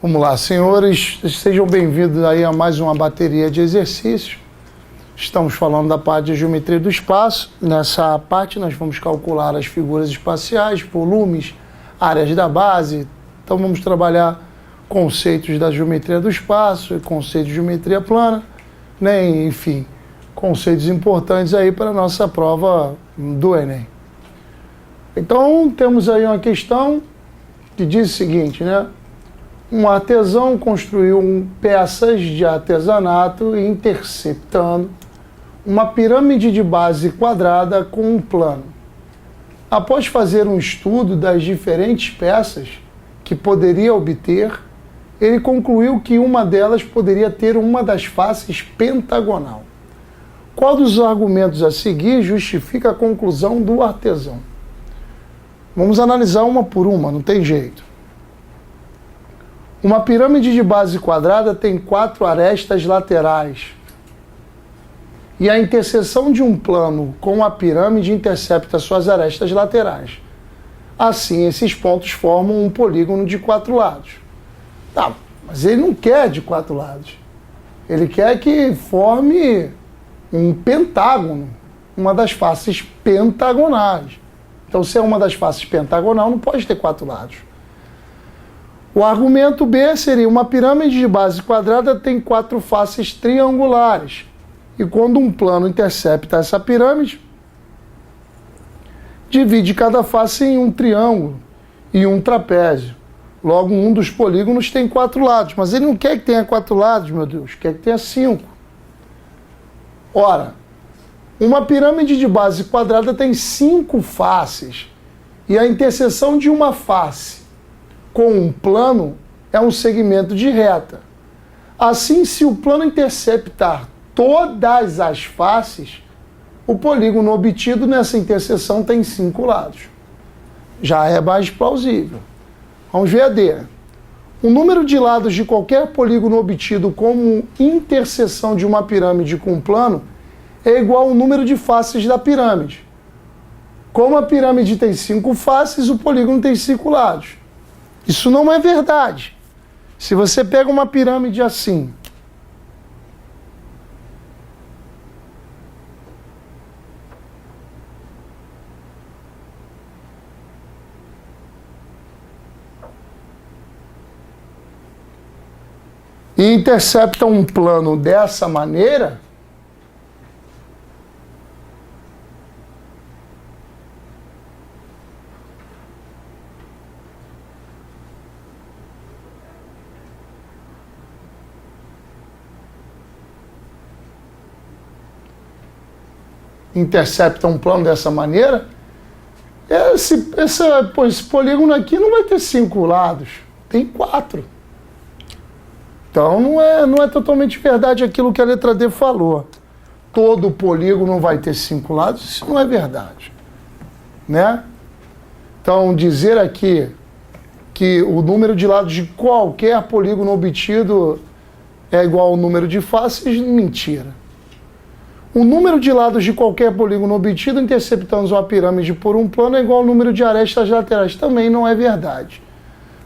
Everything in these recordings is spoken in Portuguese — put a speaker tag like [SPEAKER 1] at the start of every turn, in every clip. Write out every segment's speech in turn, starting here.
[SPEAKER 1] Vamos lá, senhores, sejam bem-vindos aí a mais uma bateria de exercícios. Estamos falando da parte de geometria do espaço. Nessa parte nós vamos calcular as figuras espaciais, volumes, áreas da base. Então vamos trabalhar conceitos da geometria do espaço, conceitos de geometria plana, né? Enfim, conceitos importantes aí para a nossa prova do Enem. Então temos aí uma questão que diz o seguinte, né? Um artesão construiu peças de artesanato interceptando uma pirâmide de base quadrada com um plano. Após fazer um estudo das diferentes peças que poderia obter, ele concluiu que uma delas poderia ter uma das faces pentagonal. Qual dos argumentos a seguir justifica a conclusão do artesão? Vamos analisar uma por uma, não tem jeito. Uma pirâmide de base quadrada tem 4 arestas laterais. E a interseção de um plano com a pirâmide intercepta suas arestas laterais. Assim, esses pontos formam um polígono de 4 lados. Tá, mas ele não quer de 4 lados. Ele quer que forme um pentágono, uma das faces pentagonais. Então, se é uma das faces pentagonal, não pode ter 4 lados. O argumento B seria: uma pirâmide de base quadrada tem 4 faces triangulares. E quando um plano intercepta essa pirâmide, divide cada face em um triângulo e um trapézio. Logo, um dos polígonos tem 4 lados. Mas ele não quer que tenha 4 lados, meu Deus, quer que tenha 5. Ora, uma pirâmide de base quadrada tem 5 faces. E a interseção de uma face com um plano é um segmento de reta. Assim, se o plano interceptar todas as faces, o polígono obtido nessa interseção tem 5 lados. Já é mais plausível. Vamos ver a D. O número de lados de qualquer polígono obtido como interseção de uma pirâmide com um plano é igual ao número de faces da pirâmide. Como a pirâmide tem 5 faces, o polígono tem 5 lados. Isso não é verdade. Se você pega uma pirâmide assim, e intercepta um plano dessa maneira, esse polígono aqui não vai ter 5 lados, tem 4. Então não é totalmente verdade aquilo que a letra D falou. Todo polígono vai ter 5 lados, isso não é verdade, né? Então dizer aqui que o número de lados de qualquer polígono obtido é igual ao número de faces, mentira. O número de lados de qualquer polígono obtido interceptando uma pirâmide por um plano é igual ao número de arestas laterais. Também não é verdade.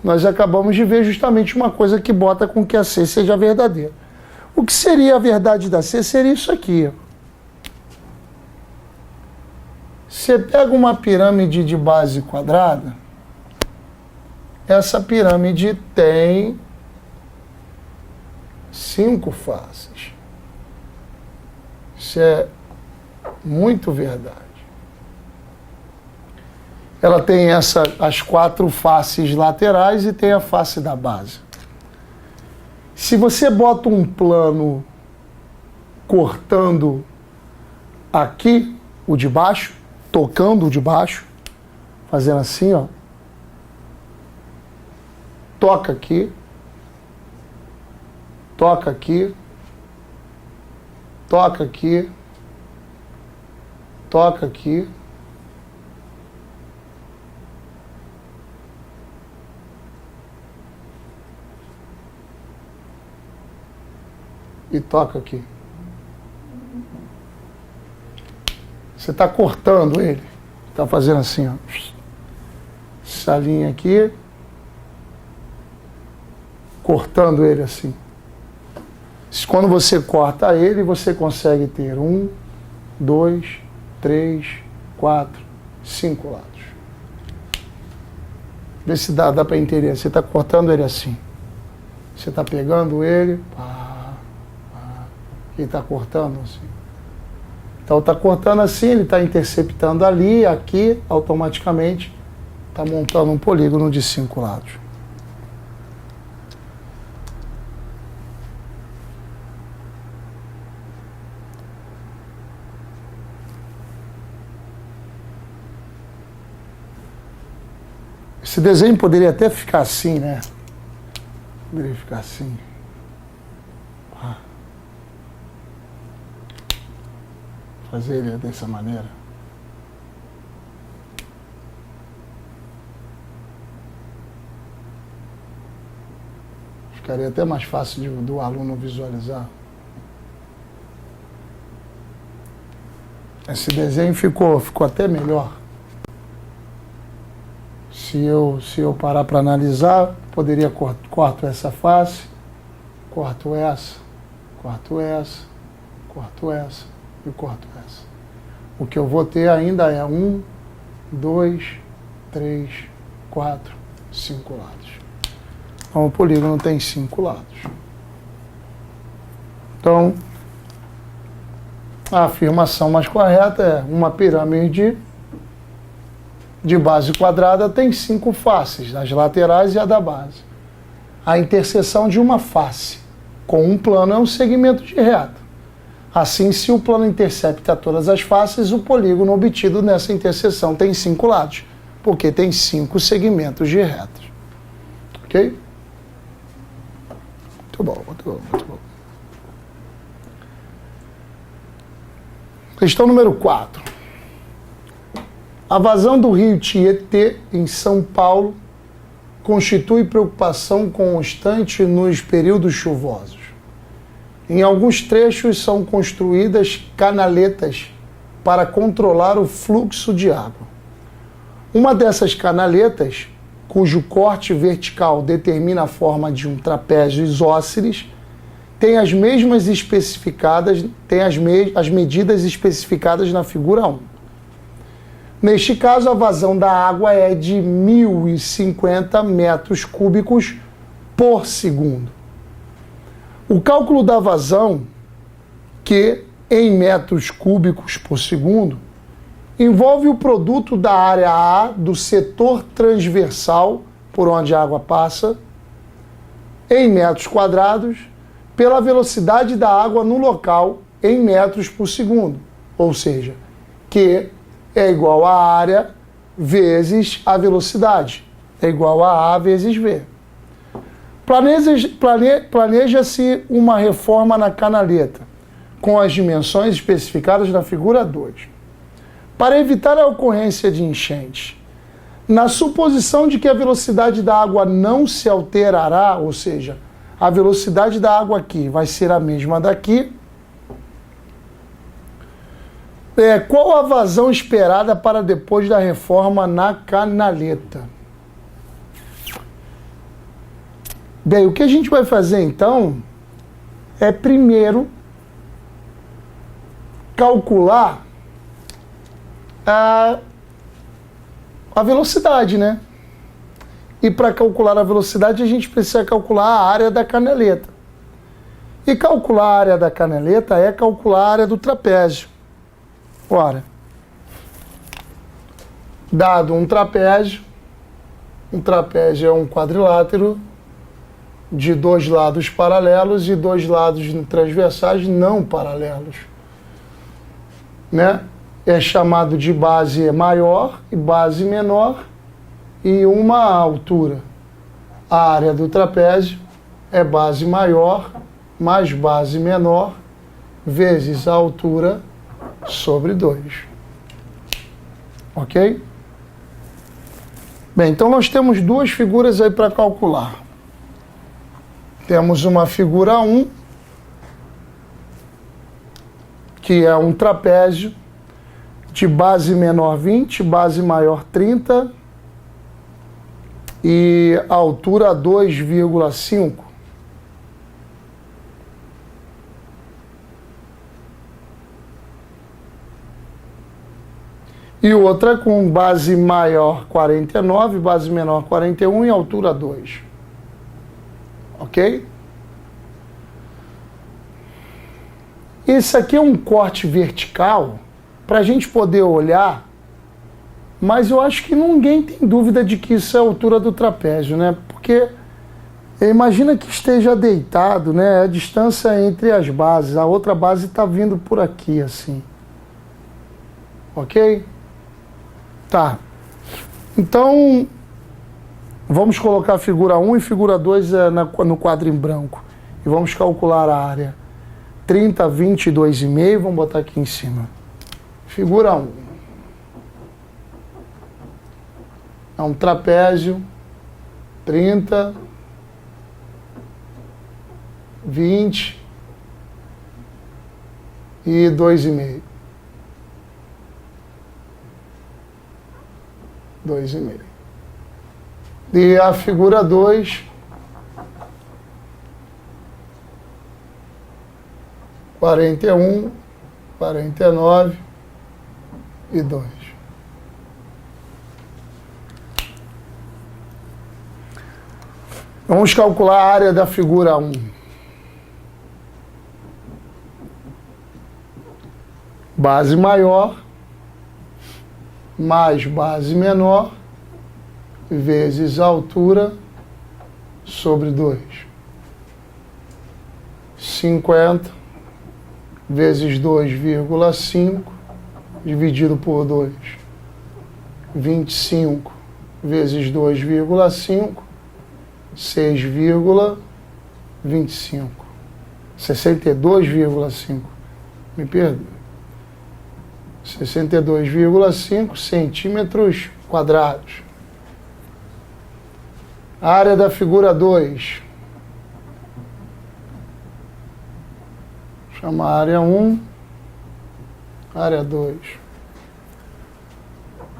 [SPEAKER 1] Nós acabamos de ver justamente uma coisa que bota com que a C seja verdadeira. O que seria a verdade da C? Seria isso aqui. Você pega uma pirâmide de base quadrada, essa pirâmide tem 5 faces. Isso é muito verdade. Ela tem as 4 faces laterais e tem a face da base. Se você bota um plano cortando aqui o de baixo, tocando o de baixo, fazendo assim, ó, toca aqui, toca aqui, toca aqui, toca aqui, e toca aqui. Você está cortando ele, está fazendo assim, ó. Essa linha aqui cortando ele assim. Quando você corta ele, você consegue ter 1, 2, 3, 4, 5 lados. Vê se dá para entender. Você está cortando ele assim. Você está pegando ele, e está cortando assim. Então está cortando assim, ele está interceptando ali, aqui, automaticamente está montando um polígono de 5 lados. Esse desenho poderia até ficar assim, né? Poderia ficar assim. Fazer ele dessa maneira. Ficaria até mais fácil do aluno visualizar. Esse desenho ficou até melhor. Se eu parar para analisar, poderia corto essa face, corto essa, corto essa, corto essa e corto essa. O que eu vou ter ainda é 1, 2, 3, 4, 5 lados. Então o polígono tem 5 lados. Então, a afirmação mais correta é uma pirâmide de base quadrada tem 5 faces, as laterais e a da base. A interseção de uma face com um plano é um segmento de reta. Assim, se o plano intercepta todas as faces, o polígono obtido nessa interseção tem 5 lados, porque tem 5 segmentos de retas. Ok? Muito bom, muito bom, muito bom. Questão número 4. A vazão do rio Tietê, em São Paulo, constitui preocupação constante nos períodos chuvosos. Em alguns trechos são construídas canaletas para controlar o fluxo de água. Uma dessas canaletas, cujo corte vertical determina a forma de um trapézio isósceles, tem as mesmas especificadas, as medidas especificadas na figura 1. Neste caso, a vazão da água é de 1.050 metros cúbicos por segundo. O cálculo da vazão, que em metros cúbicos por segundo, envolve o produto da área A do setor transversal, por onde a água passa, em metros quadrados, pela velocidade da água no local, em metros por segundo. Ou seja, que é igual a área vezes a velocidade. É igual a vezes V. Planeja-se uma reforma na canaleta, com as dimensões especificadas na figura 2. Para evitar a ocorrência de enchentes, na suposição de que a velocidade da água não se alterará, ou seja, a velocidade da água aqui vai ser a mesma daqui, qual a vazão esperada para depois da reforma na canaleta? Bem, o que a gente vai fazer então é primeiro calcular a velocidade, né? E para calcular a velocidade a gente precisa calcular a área da canaleta. E calcular a área da canaleta é calcular a área do trapézio. Ora, dado um trapézio é um quadrilátero de 2 lados paralelos e 2 lados transversais não paralelos, né? É chamado de base maior e base menor e uma altura. A área do trapézio é base maior mais base menor vezes a altura sobre 2. Ok? Bem, então nós temos duas figuras aí para calcular. Temos uma figura 1, que é um trapézio de base menor 20, base maior 30 e altura 2,5. E outra com base maior 49, base menor 41 e altura 2. Ok? Esse aqui é um corte vertical para a gente poder olhar, mas eu acho que ninguém tem dúvida de que isso é a altura do trapézio, né? Porque imagina que esteja deitado, né? A distância entre as bases, a outra base está vindo por aqui, assim. Ok? Tá. Então, vamos colocar a figura 1 e figura 2 no quadro em branco. E vamos calcular a área. 30, 22,5, vamos botar aqui em cima. Figura 1. É um trapézio, 30, 20 e 2,5. 2,5. E a figura 2, 41, 49 e 2. Vamos calcular a área da figura 1. Base maior mais base menor vezes a altura sobre 2. 50 vezes 2,5 dividido por 2. 25 vezes 2,5, 6,25. 62,5. Me perdoe. 62,5 centímetros quadrados. A área da figura 2. Chama a área 1, área 2.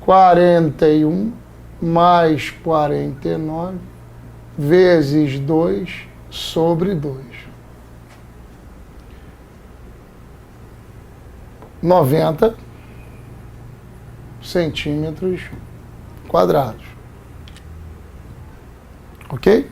[SPEAKER 1] 41 mais 49 vezes 2 sobre 2. 90 centímetros quadrados. Ok?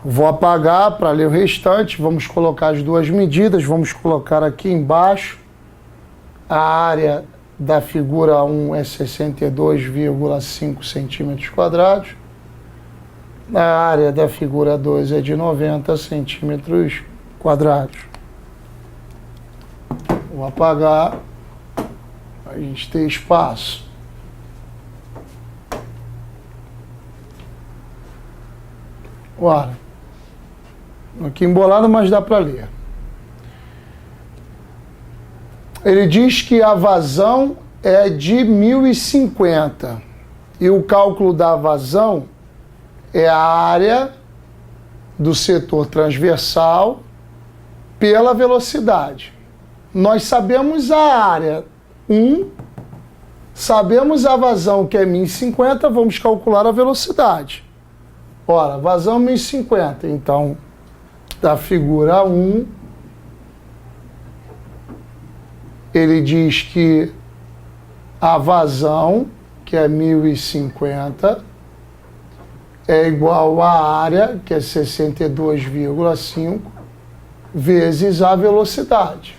[SPEAKER 1] Vou apagar para ler o restante. Vamos colocar as duas medidas. Vamos colocar aqui embaixo. A área da figura 1 é 62,5 centímetros quadrados. A área da figura 2 é de 90 centímetros quadrados. Vou apagar para a gente ter espaço. Ora, aqui embolado, mas dá para ler. Ele diz que a vazão é de 1050 e o cálculo da vazão é a área do setor transversal pela velocidade. Nós sabemos a área 1, sabemos a vazão que é 1050, vamos calcular a velocidade. Ora, vazão 1050, então, da figura 1, ele diz que a vazão, que é 1050, é igual à área, que é 62,5, vezes a velocidade.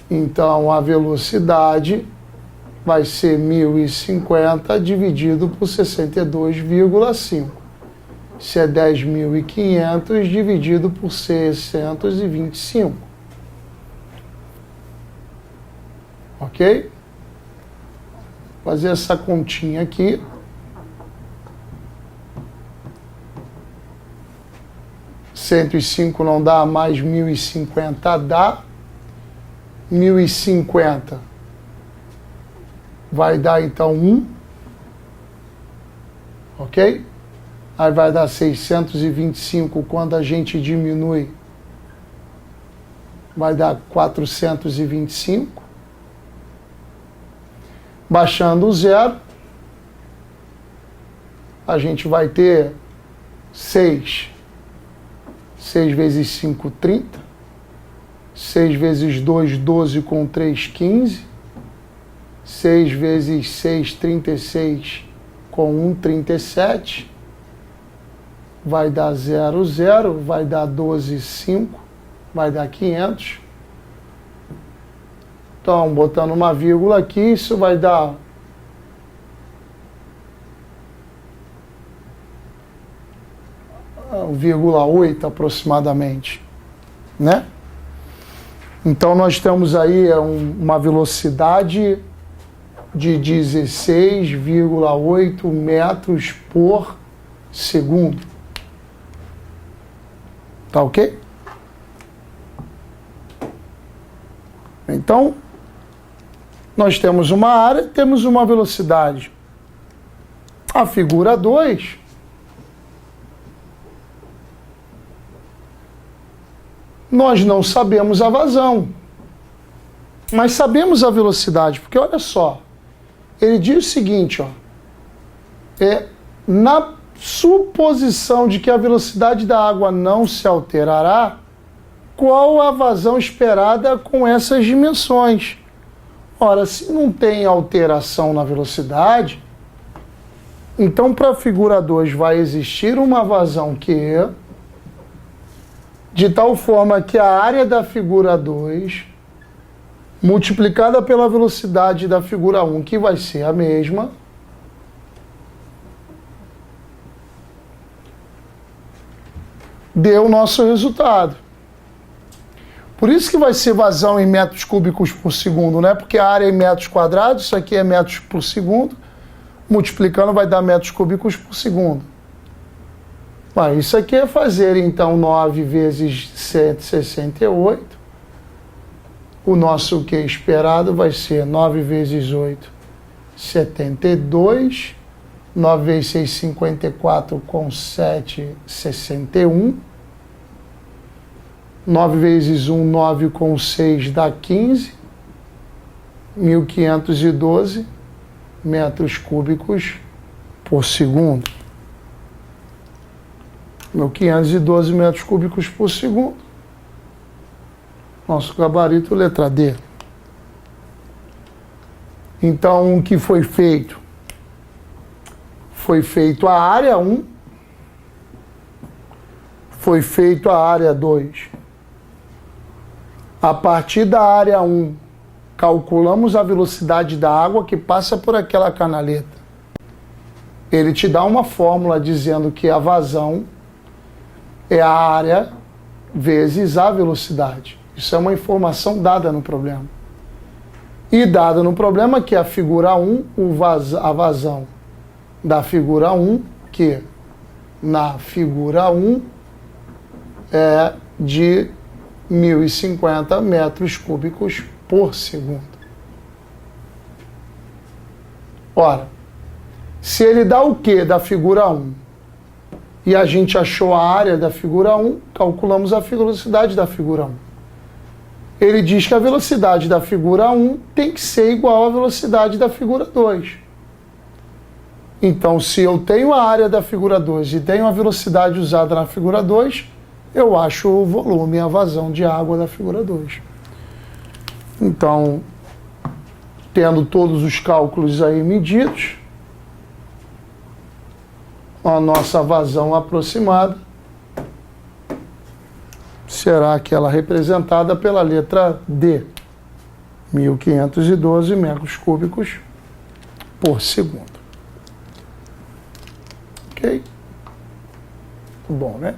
[SPEAKER 1] Então, a velocidade vai ser 1050 dividido por 62,5. Isso é 10.500 dividido por 625. Ok? Vou fazer essa continha aqui. Cento e cinco não dá, mais 1050 dá. 1050 vai dar então 1. Ok? Aí vai dar 625 quando a gente diminui. Vai dar 425. Baixando o zero, a gente vai ter 6. 6 vezes 5, 30. 6 vezes 2, 12 com 3, 15. 6 vezes 6, 36 com 1, 37. Vai dar 0, 0. Vai dar 12, 5. Vai dar 500. Então, botando uma vírgula aqui, isso vai dar 1,8 aproximadamente, né? Então, nós temos aí uma velocidade de 16,8 metros por segundo. Tá ok? Então, nós temos uma área, temos uma velocidade. A figura 2, nós não sabemos a vazão, mas sabemos a velocidade, porque olha só, ele diz o seguinte, ó, na suposição de que a velocidade da água não se alterará, qual a vazão esperada com essas dimensões? Ora, se não tem alteração na velocidade, então para a figura 2 vai existir uma vazão Q, de tal forma que a área da figura 2, multiplicada pela velocidade da figura 1, que vai ser a mesma, deu o nosso resultado. Por isso que vai ser vazão em metros cúbicos por segundo, né? Porque a área é em metros quadrados, isso aqui é metros por segundo, multiplicando vai dar metros cúbicos por segundo. Bom, isso aqui é fazer, então, 9 vezes 168. O nosso Q esperado vai ser 9 vezes 8, 72. 9 vezes 6, 54, com 7, 61. 9 vezes 1, 9 com 6 dá 15. 1.512 metros cúbicos por segundo. 1.512 metros cúbicos por segundo. Nosso gabarito, letra D. Então, o que foi feito? Foi feito a área 1, foi feito a área 2. A partir da área 1, calculamos a velocidade da água que passa por aquela canaleta. Ele te dá uma fórmula dizendo que a vazão é a área vezes a velocidade. Isso é uma informação dada no problema. E dada no problema que a figura 1, a vazão da figura 1, que na figura 1 é de 1.050 metros cúbicos por segundo. Ora, se ele dá o Q da figura 1 e a gente achou a área da figura 1, calculamos a velocidade da figura 1. Ele diz que a velocidade da figura 1 tem que ser igual à velocidade da figura 2. Então, se eu tenho a área da figura 2 e tenho a velocidade usada na figura 2, eu acho o volume, a vazão de água da figura 2. Então, tendo todos os cálculos aí medidos, a nossa vazão aproximada será aquela representada pela letra D, 1.512 metros cúbicos por segundo. Ok? Bom, né?